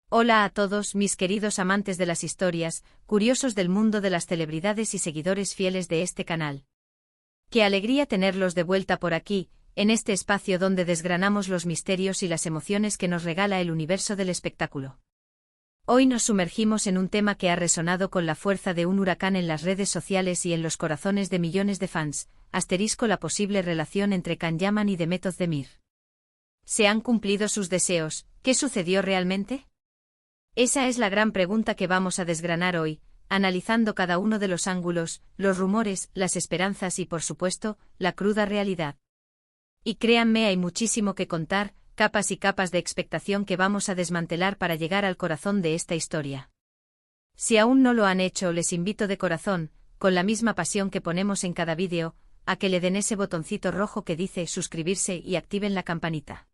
Hola a todos mis queridos amantes de las historias, curiosos del mundo de las celebridades y seguidores fieles de este canal. Qué alegría tenerlos de vuelta por aquí, en este espacio donde desgranamos los misterios y las emociones que nos regala el universo del espectáculo. Hoy nos sumergimos en un tema que ha resonado con la fuerza de un huracán en las redes sociales y en los corazones de millones de fans, la posible relación entre Can Yaman y Demet Özdemir. ¿Se han cumplido sus deseos? ¿Qué sucedió realmente? Esa es la gran pregunta que vamos a desgranar hoy, analizando cada uno de los ángulos, los rumores, las esperanzas y, por supuesto, la cruda realidad. Y créanme, hay muchísimo que contar, capas y capas de expectación que vamos a desmantelar para llegar al corazón de esta historia. Si aún no lo han hecho, les invito de corazón, con la misma pasión que ponemos en cada vídeo, a que le den ese botoncito rojo que dice suscribirse y activen la campanita.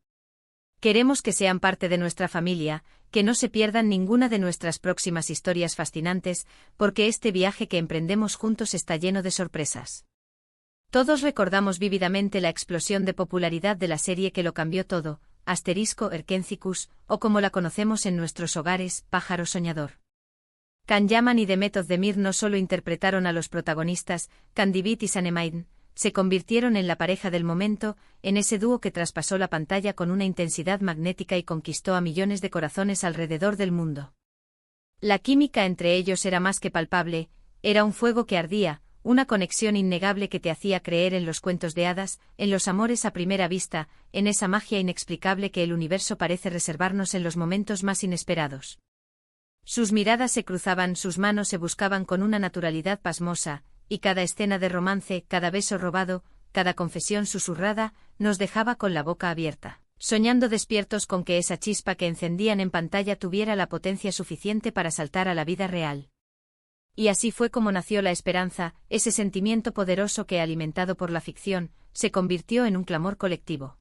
Queremos que sean parte de nuestra familia, que no se pierdan ninguna de nuestras próximas historias fascinantes, porque este viaje que emprendemos juntos está lleno de sorpresas. Todos recordamos vívidamente la explosión de popularidad de la serie que lo cambió todo, Erkencicus, o como la conocemos en nuestros hogares, Pájaro Soñador. Can Yaman y Demet Özdemir no solo interpretaron a los protagonistas, Candivit y Sanemayden, se convirtieron en la pareja del momento, en ese dúo que traspasó la pantalla con una intensidad magnética y conquistó a millones de corazones alrededor del mundo. La química entre ellos era más que palpable, era un fuego que ardía, una conexión innegable que te hacía creer en los cuentos de hadas, en los amores a primera vista, en esa magia inexplicable que el universo parece reservarnos en los momentos más inesperados. Sus miradas se cruzaban, sus manos se buscaban con una naturalidad pasmosa, y cada escena de romance, cada beso robado, cada confesión susurrada, nos dejaba con la boca abierta, soñando despiertos con que esa chispa que encendían en pantalla tuviera la potencia suficiente para saltar a la vida real. Y así fue como nació la esperanza, ese sentimiento poderoso que, alimentado por la ficción, se convirtió en un clamor colectivo.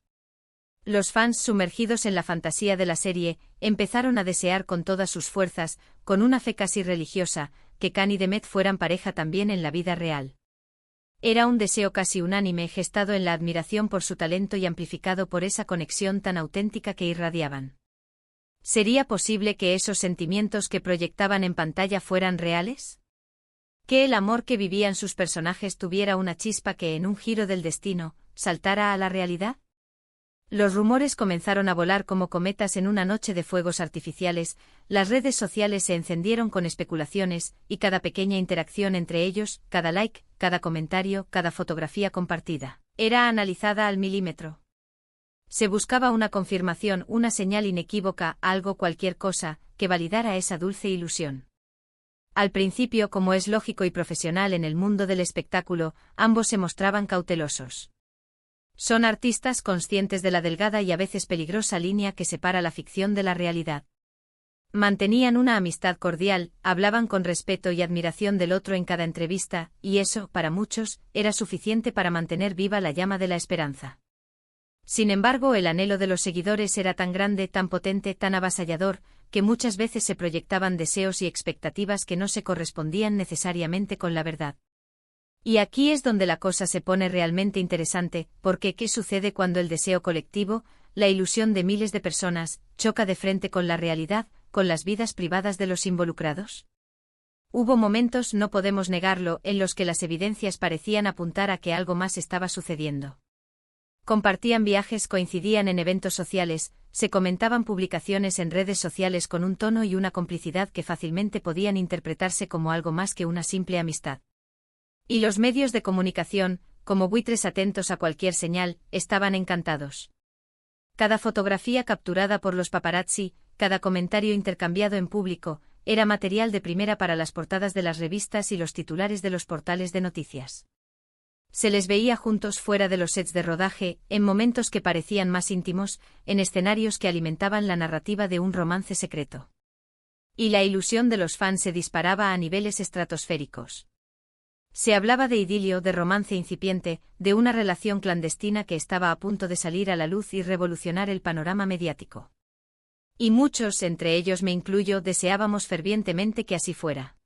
Los fans, sumergidos en la fantasía de la serie, empezaron a desear con todas sus fuerzas, con una fe casi religiosa, que Can y Demet fueran pareja también en la vida real. Era un deseo casi unánime, gestado en la admiración por su talento y amplificado por esa conexión tan auténtica que irradiaban. ¿Sería posible que esos sentimientos que proyectaban en pantalla fueran reales? ¿Que el amor que vivían sus personajes tuviera una chispa que, en un giro del destino, saltara a la realidad? Los rumores comenzaron a volar como cometas en una noche de fuegos artificiales, las redes sociales se encendieron con especulaciones, y cada pequeña interacción entre ellos, cada like, cada comentario, cada fotografía compartida, era analizada al milímetro. Se buscaba una confirmación, una señal inequívoca, algo, cualquier cosa, que validara esa dulce ilusión. Al principio, como es lógico y profesional en el mundo del espectáculo, ambos se mostraban cautelosos. Son artistas conscientes de la delgada y a veces peligrosa línea que separa la ficción de la realidad. Mantenían una amistad cordial, hablaban con respeto y admiración del otro en cada entrevista, y eso, para muchos, era suficiente para mantener viva la llama de la esperanza. Sin embargo, el anhelo de los seguidores era tan grande, tan potente, tan avasallador, que muchas veces se proyectaban deseos y expectativas que no se correspondían necesariamente con la verdad. Y aquí es donde la cosa se pone realmente interesante, porque ¿qué sucede cuando el deseo colectivo, la ilusión de miles de personas, choca de frente con la realidad, con las vidas privadas de los involucrados? Hubo momentos, no podemos negarlo, en los que las evidencias parecían apuntar a que algo más estaba sucediendo. Compartían viajes, coincidían en eventos sociales, se comentaban publicaciones en redes sociales con un tono y una complicidad que fácilmente podían interpretarse como algo más que una simple amistad. Y los medios de comunicación, como buitres atentos a cualquier señal, estaban encantados. Cada fotografía capturada por los paparazzi, cada comentario intercambiado en público, era material de primera para las portadas de las revistas y los titulares de los portales de noticias. Se les veía juntos fuera de los sets de rodaje, en momentos que parecían más íntimos, en escenarios que alimentaban la narrativa de un romance secreto. Y la ilusión de los fans se disparaba a niveles estratosféricos. Se hablaba de idilio, de romance incipiente, de una relación clandestina que estaba a punto de salir a la luz y revolucionar el panorama mediático. Y muchos, entre ellos me incluyo, deseábamos fervientemente que así fuera.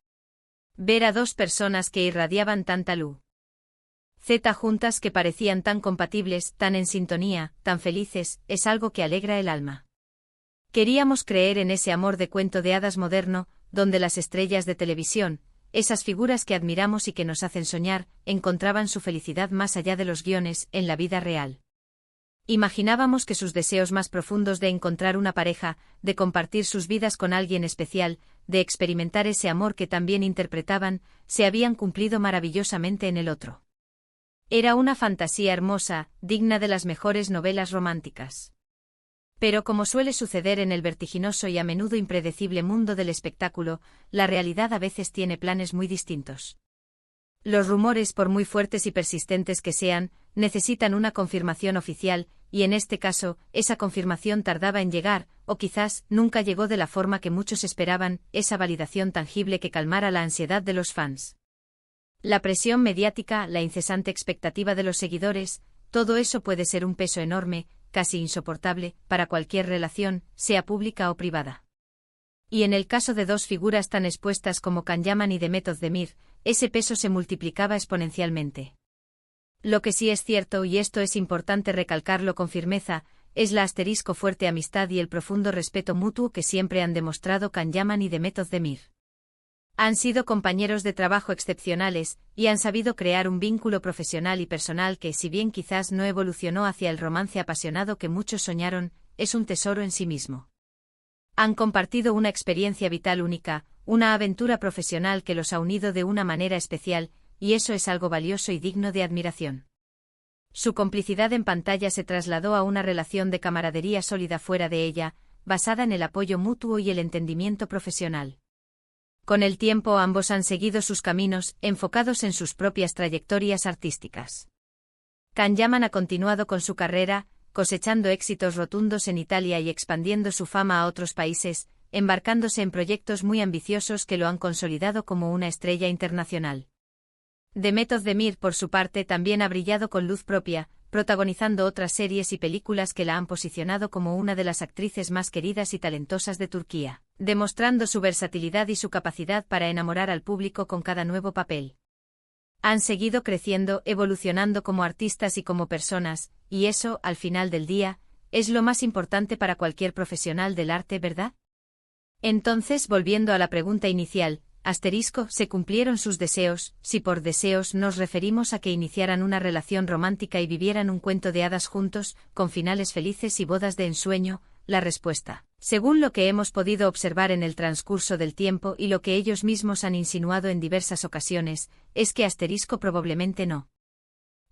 Ver a dos personas que irradiaban tanta luz juntas, que parecían tan compatibles, tan en sintonía, tan felices, es algo que alegra el alma. Queríamos creer en ese amor de cuento de hadas moderno, donde las estrellas de televisión, esas figuras que admiramos y que nos hacen soñar, encontraban su felicidad más allá de los guiones, en la vida real. Imaginábamos que sus deseos más profundos de encontrar una pareja, de compartir sus vidas con alguien especial, de experimentar ese amor que también interpretaban, se habían cumplido maravillosamente en el otro. Era una fantasía hermosa, digna de las mejores novelas románticas. Pero como suele suceder en el vertiginoso y a menudo impredecible mundo del espectáculo, la realidad a veces tiene planes muy distintos. Los rumores, por muy fuertes y persistentes que sean, necesitan una confirmación oficial, y en este caso, esa confirmación tardaba en llegar, o quizás nunca llegó de la forma que muchos esperaban, esa validación tangible que calmara la ansiedad de los fans. La presión mediática, la incesante expectativa de los seguidores, todo eso puede ser un peso enorme, casi insoportable, para cualquier relación, sea pública o privada. Y en el caso de dos figuras tan expuestas como Can Yaman y Demet Özdemir, ese peso se multiplicaba exponencialmente. Lo que sí es cierto, y esto es importante recalcarlo con firmeza, es la fuerte amistad y el profundo respeto mutuo que siempre han demostrado Can Yaman y Demet Özdemir. Han sido compañeros de trabajo excepcionales, y han sabido crear un vínculo profesional y personal que, si bien quizás no evolucionó hacia el romance apasionado que muchos soñaron, es un tesoro en sí mismo. Han compartido una experiencia vital única, una aventura profesional que los ha unido de una manera especial, y eso es algo valioso y digno de admiración. Su complicidad en pantalla se trasladó a una relación de camaradería sólida fuera de ella, basada en el apoyo mutuo y el entendimiento profesional. Con el tiempo ambos han seguido sus caminos, enfocados en sus propias trayectorias artísticas. Can Yaman ha continuado con su carrera, cosechando éxitos rotundos en Italia y expandiendo su fama a otros países, embarcándose en proyectos muy ambiciosos que lo han consolidado como una estrella internacional. Demet Özdemir, por su parte, también ha brillado con luz propia, protagonizando otras series y películas que la han posicionado como una de las actrices más queridas y talentosas de Turquía, demostrando su versatilidad y su capacidad para enamorar al público con cada nuevo papel. Han seguido creciendo, evolucionando como artistas y como personas, y eso, al final del día, es lo más importante para cualquier profesional del arte, ¿verdad? Entonces, volviendo a la pregunta inicial, ¿se cumplieron sus deseos? Si por deseos nos referimos a que iniciaran una relación romántica y vivieran un cuento de hadas juntos, con finales felices y bodas de ensueño, la respuesta, según lo que hemos podido observar en el transcurso del tiempo y lo que ellos mismos han insinuado en diversas ocasiones, es que probablemente no.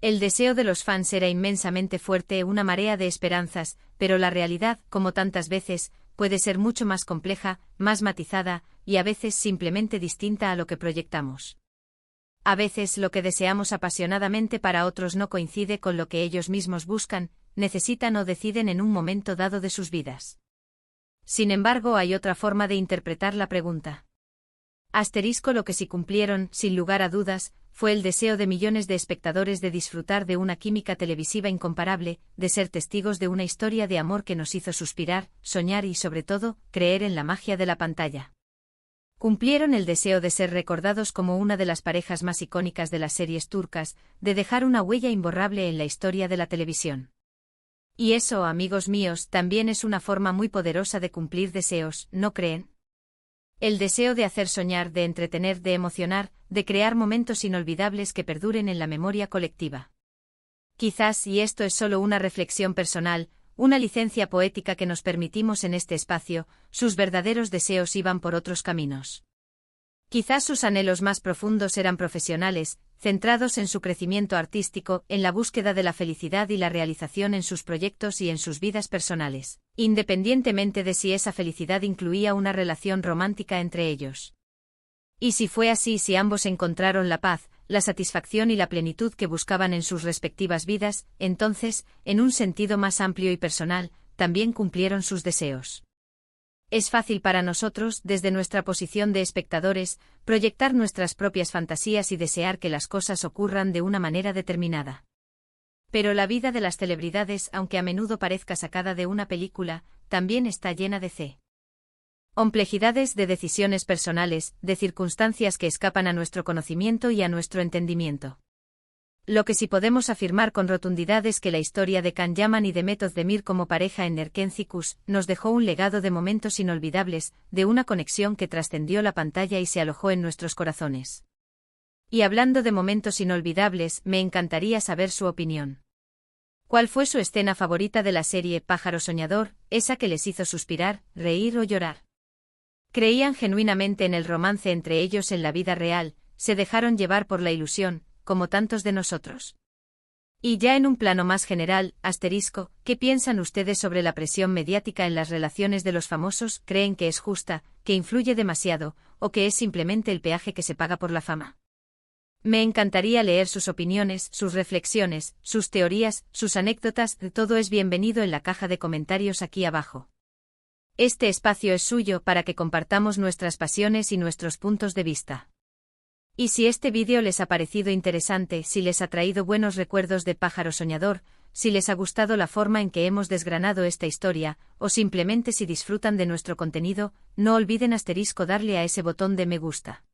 El deseo de los fans era inmensamente fuerte, una marea de esperanzas, pero la realidad, como tantas veces, puede ser mucho más compleja, más matizada, y a veces simplemente distinta a lo que proyectamos. A veces lo que deseamos apasionadamente para otros no coincide con lo que ellos mismos buscan, necesitan o deciden en un momento dado de sus vidas. Sin embargo, hay otra forma de interpretar la pregunta. Lo que sí cumplieron, sin lugar a dudas, fue el deseo de millones de espectadores de disfrutar de una química televisiva incomparable, de ser testigos de una historia de amor que nos hizo suspirar, soñar y, sobre todo, creer en la magia de la pantalla. Cumplieron el deseo de ser recordados como una de las parejas más icónicas de las series turcas, de dejar una huella imborrable en la historia de la televisión. Y eso, amigos míos, también es una forma muy poderosa de cumplir deseos, ¿no creen? El deseo de hacer soñar, de entretener, de emocionar, de crear momentos inolvidables que perduren en la memoria colectiva. Quizás, y esto es solo una reflexión personal, una licencia poética que nos permitimos en este espacio, sus verdaderos deseos iban por otros caminos. Quizás sus anhelos más profundos eran profesionales, centrados en su crecimiento artístico, en la búsqueda de la felicidad y la realización en sus proyectos y en sus vidas personales, independientemente de si esa felicidad incluía una relación romántica entre ellos. Y si fue así, si ambos encontraron la paz, la satisfacción y la plenitud que buscaban en sus respectivas vidas, entonces, en un sentido más amplio y personal, también cumplieron sus deseos. Es fácil para nosotros, desde nuestra posición de espectadores, proyectar nuestras propias fantasías y desear que las cosas ocurran de una manera determinada. Pero la vida de las celebridades, aunque a menudo parezca sacada de una película, también está llena de complejidades, de decisiones personales, de circunstancias que escapan a nuestro conocimiento y a nuestro entendimiento. Lo que sí podemos afirmar con rotundidad es que la historia de Can Yaman y de Method Demir como pareja en Nerkenzikus nos dejó un legado de momentos inolvidables, de una conexión que trascendió la pantalla y se alojó en nuestros corazones. Y hablando de momentos inolvidables, me encantaría saber su opinión. ¿Cuál fue su escena favorita de la serie Pájaro Soñador, esa que les hizo suspirar, reír o llorar? ¿Creían genuinamente en el romance entre ellos en la vida real, se dejaron llevar por la ilusión, como tantos de nosotros? Y ya en un plano más general, asterisco, ¿qué piensan ustedes sobre la presión mediática en las relaciones de los famosos? ¿Creen que es justa, que influye demasiado, o que es simplemente el peaje que se paga por la fama? Me encantaría leer sus opiniones, sus reflexiones, sus teorías, sus anécdotas, todo es bienvenido en la caja de comentarios aquí abajo. Este espacio es suyo para que compartamos nuestras pasiones y nuestros puntos de vista. Y si este vídeo les ha parecido interesante, si les ha traído buenos recuerdos de Pájaro Soñador, si les ha gustado la forma en que hemos desgranado esta historia, o simplemente si disfrutan de nuestro contenido, no olviden darle a ese botón de me gusta.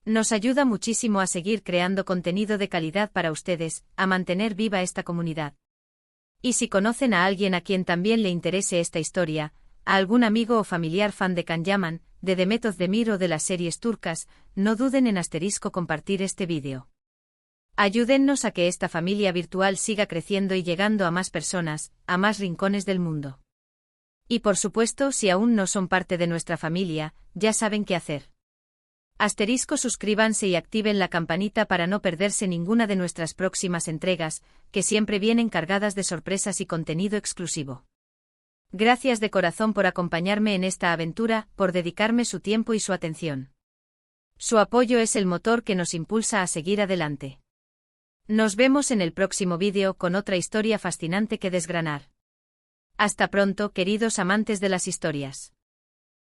Nos ayuda muchísimo a seguir creando contenido de calidad para ustedes, a mantener viva esta comunidad. Y si conocen a alguien a quien también le interese esta historia, a algún amigo o familiar fan de Can Yaman, de The Method Demir o de las series turcas, no duden en compartir este vídeo. Ayúdennos a que esta familia virtual siga creciendo y llegando a más personas, a más rincones del mundo. Y por supuesto, si aún no son parte de nuestra familia, ya saben qué hacer. Suscríbanse y activen la campanita para no perderse ninguna de nuestras próximas entregas, que siempre vienen cargadas de sorpresas y contenido exclusivo. Gracias de corazón por acompañarme en esta aventura, por dedicarme su tiempo y su atención. Su apoyo es el motor que nos impulsa a seguir adelante. Nos vemos en el próximo vídeo con otra historia fascinante que desgranar. Hasta pronto, queridos amantes de las historias.